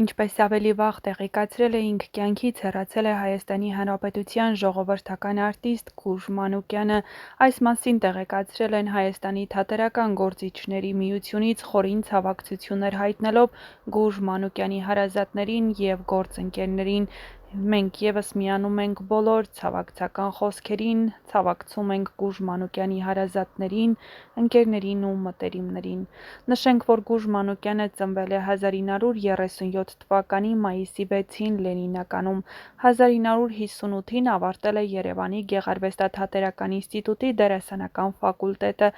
Ինչպես ավելի վաղ տեղեկացրել էինք, կյանքից հեռացել է Հայաստանի Հանրապետության ժողովրդական արտիստ Գուրժ Մանուկյանը, այս մասին տեղեկացրել են Հայաստանի Թատերական գործիչների միությունից խորին ցավակցություններ հայտնելով Գուրժ Մանուկյանի հարազատներին և գործընկերներին։ Մենք ևս միանում ենք բոլոր ցավակցական խոսքերին, ցավակցում ենք Գուրժ Մանուկյանի հարազատներին, ընկերներին ու մտերիմներին։ Նշենք, որ Գուրժ Մանուկյանը ծնվել է 1937 թվականի մայիսի 6-ին Լենինականում, 1958-ին ավարտել է Երևանի Գեղարվեստաթատերական ինստիտուտի դերասանական ֆակուլտետը,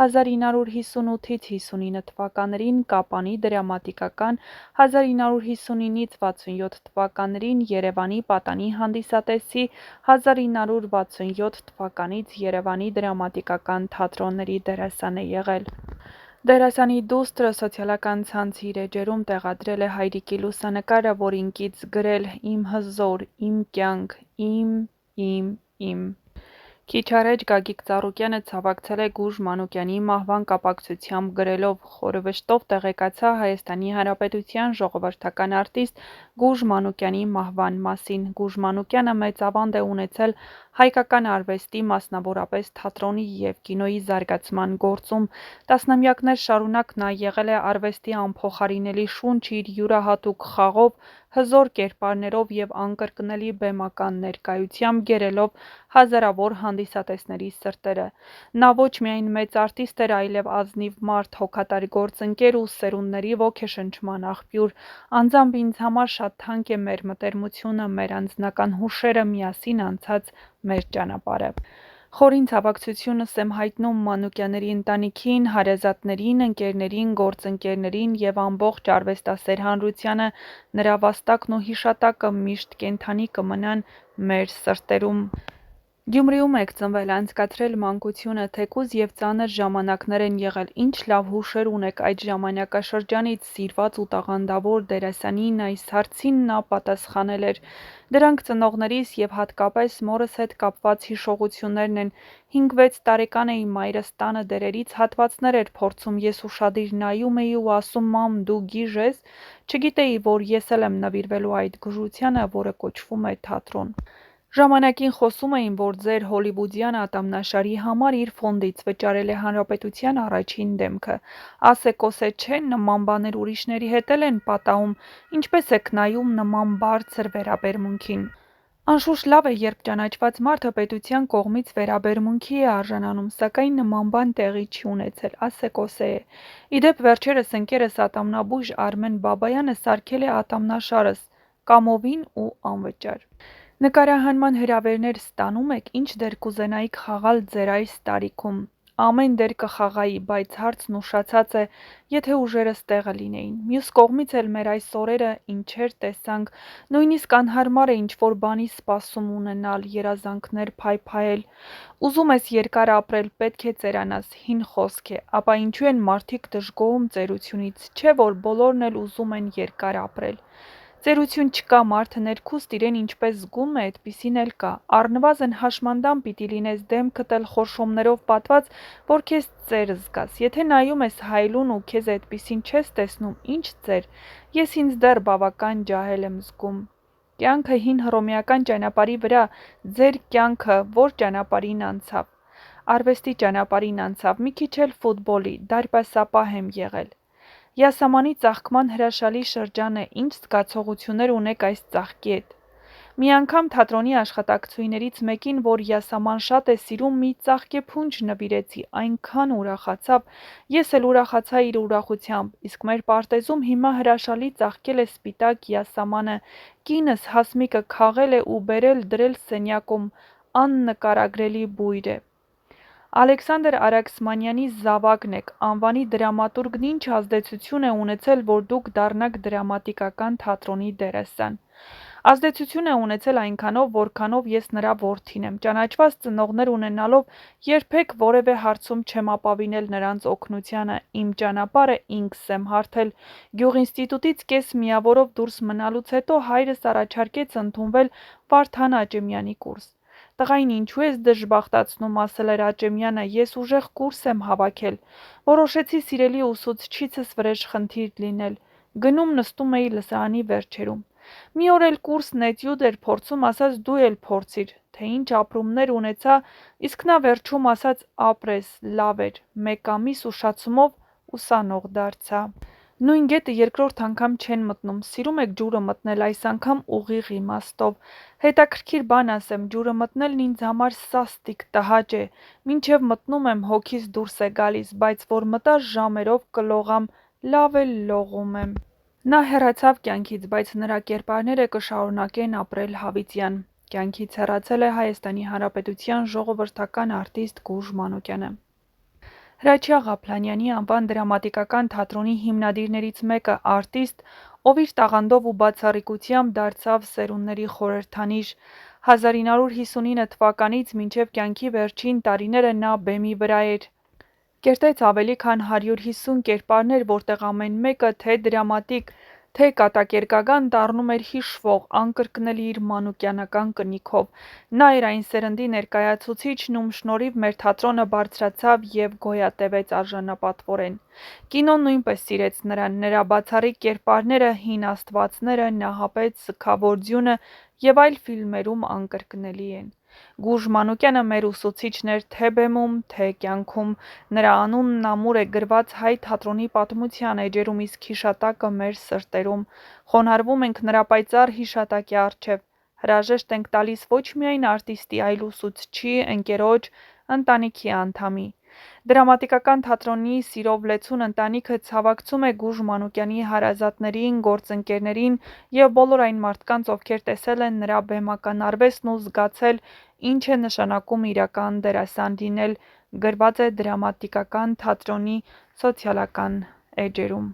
1958-ից 59 թվականներին Կապանի դրամատիկական, 1959-ից 67 թվականներին Երևանի պատանի հանդիսատեսի, 1967 թվականից Երևանի դրամատիկական թատրոնների դերասան է եղել։ Դերասանի դուստրը սոցիալական ցանցիր էջերում տեղադրել է հայրիկի լուսանկարը, որին կից գրել «Իմ հզոր, իմ կյանք, իմ»։ Քիչ առաջ Գագիկ Ծառուկյանը ցավակցել է Գուրժ Մանուկյանի մահվան կապակցությամբ գրելով. «Խորհրդով տեղեկացա Հայաստանի Հանրապետության ժողովրդական արտիստ Գուրժ Մանուկյանի մահվան մասին։ Գուրժ Մանուկյանը մեծ ավանդ է ունեցել հայկական արվեստի, մասնավորապես թատրոնի և կինոյի զարգացման գործում։ Տասնամյակներ շարունակ նա եղել է արվեստի անփոխարինելի շունչ իր յուրահատուկ խաղով, հզոր կերպարներով և անկրկնելի բեմական ներկայությամբ գերելով հազարավոր հանդիսատեսների սրտերը։ Նա ոչ միայն մեծ արտիստ էր, այլև ազնիվ մարդ, հոգատար գործընկեր ու սերունդների ոգեշնչման աղբյուր։ Անձամբ ինձ համար շատ թանկ է մեր մտերմությունը, մեր անձնական հուշերը, միասին անցած մեր ճանապարհը։ Խորին ցավակցությունս եմ հայտնում Մանուկյանների ընտանիքին, հարազատներին, ընկերներին, գործընկերներին և ամբողջ արվեստասեր հանրությանը, նրա վաստակն ու հիշատակը միշտ կենդանի կմնան մեր սրտերում։ Գյումրիում եք ծնվել, անցկացրել մանկությունը, թեկուզ և ծանր ժամանակներ են եղել, ինչ լավ հուշեր ունեք այդ ժամանակաշրջանից, սիրված ու տաղանդավոր դերասանին այս հարցին նա պատասխանել էր. «Դրանք ծնողներիս և հատկապես մորս հետ կապված հիշողություններն են, 5-6 տարեկան էի, մայրս տանը դերերից հատվածներ էր փորձում, ես ուշադիր նայում էի ու ասում՝ մամ, դու գիժ ես, չգիտեի, որ ես էլ եմ նվիրվելու այդ գժությանը, որը կոչվում է թատրոն։ Ժամանակին խոսում էին, որ ձեր հոլիվուդյան ատամնաշարի համար իր ֆոնդից վճարել է Հանրապետության առաջին դեմքը։ Ասե-կոսե չէ, նման բաներ ուրիշների հետ էլ են պատահում, ինչպես եք նայում նման բարձր վերաբերմունքին։ Անշուշտ լավ է, երբ ճանաչված մարդը պետության կողմից վերաբերմունքի է արժանանում, սակայն նման բան տեղի չի ունեցել, ասե-կոսե է։ Ի դեպ, վերջերս ընկերս ատամնաբույժ Արմեն Բաբայանը սարքել է ատամնաշարս, կամովին ու անվճար։ Նկարահանման հրավերներ ստանո՞ւմ եք, ինչ դեր կուզենայիք խաղալ ձեր այս տարիքում։ Ամեն դեր կխաղայի, բայց հարցն ուշացած է, եթե ուժերս տեղը լինեին։ Մյուս կողմից էլ մեր այս օրերը ինչեր տեսանք, նույնիսկ անհարմար է ինչ-որ բանի սպասում ունենալ, երազանքներ փայփայել։ Ուզում ես երկար ապրել, պետք է ծերանաս, հին խոսք է, ապա ինչու են մարդիկ դժգոհում ծերությունից, չէ՞ որ բոլորն էլ ուզում են երկար ապրել։ Ծերություն չկա, մարդը ներքուստ իրեն ինչպես զգում է, այդպիսին էլ կա։ Առնվազն հաշմանդամ պիտի լինես, դեմքդ էլ խորշոմներով պատված, որ քեզ ծեր զգաս։ Եթե նայում ես հայելուն ու քեզ այդպիսին չես տեսնում, ի՞նչ ծեր։ Ես ինձ դեռ բավական ջահել եմ զգում։ Կյանքը հին հռոմեական ճանապարհի վրա, ձեր կյանքը ո՞ր ճանապարհին անցավ։ Արվեստի ճանապարհին անցավ, մի քիչ էլ ֆուտբոլի, դարպասապահ եմ եղել։ Յասամանի ծաղկման հրաշալի շրջան է, ինչ զգացողություններ ունեք այս ծաղկի հետ։ Մի անգամ թատրոնի աշխատակցուհիներից մեկին, որ յասաման շատ է սիրում, մի ծաղկեփունջ նվիրեցի, այնքան ուրախացավ, ես էլ ուրախացա իր ուրախությամբ, իսկ մեր պարտեզում հիմա հրաշալի ծաղկել է սպիտակ յասամանը, կինս Հասմիկը քաղել է ու բերել դրել սենյակում, աննկարագրելի բույր է։ Ալեքսանդր Արաքսմանյանի զավակն եք, անվանի դրամատուրգն ինչ ազդեցություն է ունեցել, որ դուք դառնաք դրամատիկական թատրոնի դերասան։ Ազդեցություն է ունեցել այնքանով, որքանով ես նրա որդին եմ, ճանաչված ծնողներ ունենալով երբեք որևէ հարցում չեմ ապավինել նրանց օգնությանը, իմ ճանապարհը ինքս եմ հարթել։ Գյուղինստիտուտից կես միավորով դուրս մնալուց հետո հայրս առաջարկեց ընդունվել Վարդան Աճեմյանի կուրս։ Տղային ինչու ես դժբախտացնում, ասել էր Աճեմյանը, ես ուժեղ կուրս եմ հավաքել։ Որոշեցի սիրելի ուսուցչիցս վրեժխնդիր լինել։ Գնում նստում էի լսարանի վերջերում։ Մի օր էլ կուրսն էտյուդ էր փորձում, ասաց դու էլ փորձիր, թե ինչ ապրումներ ունեցա, իսկ նա վերջում ասաց ապրես, լավ էր, 1 ամիս ուշացումով ուսանող դարձա։ Նույն գետը երկրորդ անգամ չեն մտնում, սիրում եք ջուրը մտնել, այս անգամ ուղիղ իմաստով։ Հետաքրքիր բան ասեմ, ջուրը մտնելն ինձ համար սաստիկ տհաճ է, մինչև մտնում եմ հոգիս դուրս է գալիս, բայց որ մտա ժամերով կլողամ, լավ էլ լողում եմ։ Նա հեռացավ կյանքից, բայց նրա կերպարները կշարունակեն ապրել հավիտյան։ Կյանքից հեռացել է Հայաստանի Հանրապետության ժողովրդական արտիստ Գուրժ Մանուկյանը։ Հրաչյա Ղափլանյանի անվան դրամատիկական թատրոնի հիմնադիրներից մեկը, արտիստ, ով իր տաղանդով ու բացառիկությամբ դարձավ սերունդների խորհրդանիշ, 1959 թվականից մինչև կյանքի վերջին տարիները նա բեմի վրա էր։ Կերտեց ավելի քան 150 կերպարներ, որտեղ ամեն մեկը թե դրամատիկ, թե կատակերգական դառնում էր հիշվող, անկրկնելի իր մանուկյանական կնիքով։ Նա էր այն սերնդի ներկայացուցիչն, ում շնորհիվ մեր թատրոնը բարձրացավ և գոյատևեց արժանապատվորեն։ Կինոն նույնպես սիրեց նրան, նրա բացառիկ կերպարները, հին աստվածները, Նահապետ, Սգավոր ձյունը և այլ ֆիլմերում անկրկնելի են։ Գուրժ Մանուկյանը մեր ուսուցիչն էր թե բեմում, թե կյանքում, նրա անունն ամուր է գրված հայ թատրոնի պատմության էջերում, իսկ հիշատակը մեր սրտերում։ Խոնարհվում ենք նրա պայծառ հիշատակի առջև, հրաժեշտ ենք տալիս ոչ միայն արտիստի, այլ ուսուցչի, ընկերոջ, ընտանիքի անդամի։ Դրամատիկական թատրոնի սիրով լեցուն ընտանիքը ցավակցում է Գուրժ Մանուկյանի հարազատներին, գործընկերներին և բոլոր այն մարդկանց, ովքեր տեսել են նրա բեմական արվեստն ու զգացել, ինչ է նշանակում իրական դերասան լինել, գրված է դրամատիկական թատրոնի սոցիալական էջերում։